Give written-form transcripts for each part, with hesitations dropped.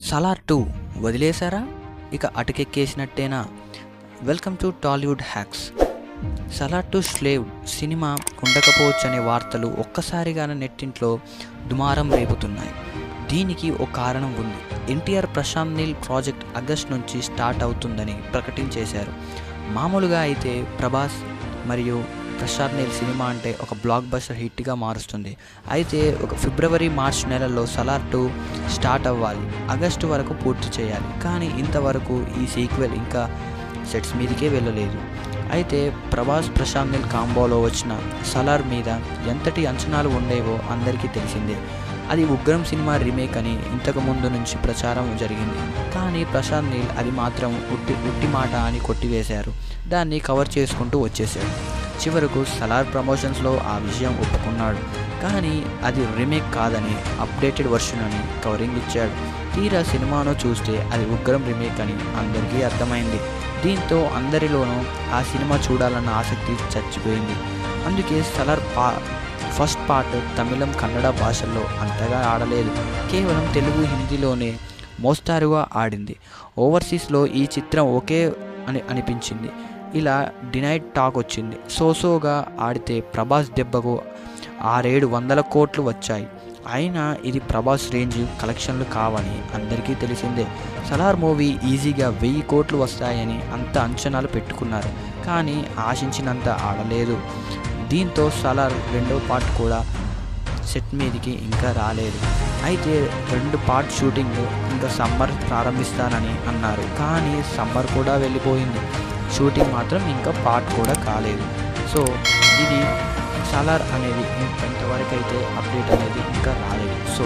సలార్ 2 వదిలేశారా? ఇక అటకెక్కేసినట్టేనా? Welcome to Tollywood hacks. Salaar 2 స్లేవ్ సినిమా ఉండకపోవచ్చనే వార్తలు ఒక్కసారిగానే నెట్టింట్లో దుమారం రేపుతున్నాయి. దీనికి ఓ కారణం ఉంది. ఎన్టీఆర్ ప్రశాంత్ నీల్ ప్రాజెక్ట్ ఆగస్ట్ నుంచి స్టార్ట్ అవుతుందని ప్రకటించేశారు. మామూలుగా అయితే ప్రభాస్ మరియు ప్రశాంత్ నీల్ సినిమా అంటే ఒక బ్లాక్ బస్టర్ హిట్గా మారుస్తుంది. అయితే ఒక ఫిబ్రవరి మార్చ్ నెలల్లో సలార్ 2 స్టార్ట్ అవ్వాలి, ఆగస్టు వరకు పూర్తి చేయాలి. కానీ ఇంతవరకు ఈ సీక్వెల్ ఇంకా సెట్స్ మీదకే వెళ్ళలేదు. అయితే ప్రభాస్ ప్రశాంత్ నీల్ కాంబోలో వచ్చిన సలార్ మీద ఎంతటి అంచనాలు ఉండేవో అందరికీ తెలిసిందే. అది ఉగ్రం సినిమా రీమేక్ అని ఇంతకు ముందు నుంచి ప్రచారం జరిగింది. కానీ ప్రశాంత్ నీల్ అది మాత్రం ఉట్టి మాట అని కొట్టివేశారు. దాన్ని కవర్ చేసుకుంటూ వచ్చేసాడు. చివరకు సలార్ ప్రమోషన్స్లో ఆ విషయం ఒప్పుకున్నాడు. కానీ అది రీమేక్ కాదని, అప్డేటెడ్ వర్షన్ అని కవరింగ్ ఇచ్చాడు. తీరా సినిమాను చూస్తే అది ఉగ్రం రీమేక్ అని అందరికీ అర్థమైంది. దీంతో అందరిలోనూ ఆ సినిమా చూడాలన్న ఆసక్తి చచ్చిపోయింది. అందుకే సలార్ ఫస్ట్ పార్ట్ తమిళం, కన్నడ భాషల్లో అంతగా ఆడలేదు. కేవలం తెలుగు, హిందీలోనే మోస్తారుగా ఆడింది. ఓవర్సీస్లో ఈ చిత్రం ఓకే అని అనిపించింది. ఇలా డినైడ్ టాక్ వచ్చింది. సోసోగా ఆడితే ప్రభాస్ దెబ్బకు 600-700 కోట్లు వచ్చాయి. అయినా ఇది ప్రభాస్ రేంజ్ కలెక్షన్లు కావని అందరికీ తెలిసిందే. సలార్ మూవీ ఈజీగా 1000 కోట్లు వస్తాయని అంత అంచనాలు పెట్టుకున్నారు. కానీ ఆశించినంత ఆడలేదు. దీంతో సలార్ 2వ పార్ట్ కూడా సెట్ మీదకి ఇంకా రాలేదు. అయితే 2 పార్ట్ షూటింగ్ ఇంకా సమ్మర్ ప్రారంభిస్తానని అన్నారు. కానీ సమ్మర్ కూడా వెళ్ళిపోయింది. షూటింగ్ మాత్రం ఇంకా పార్ట్ కూడా కాలేదు. సో ఇది సలార్ అనేది ఇంతవరకు అయితే అప్డేట్ అనేది ఇంకా రాలేదు. సో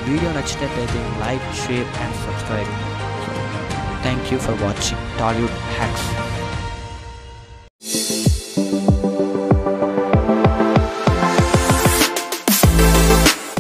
వీడియో నచ్చినట్లయితే like, share and subscribe. Thank you for watching Tollywood hacks.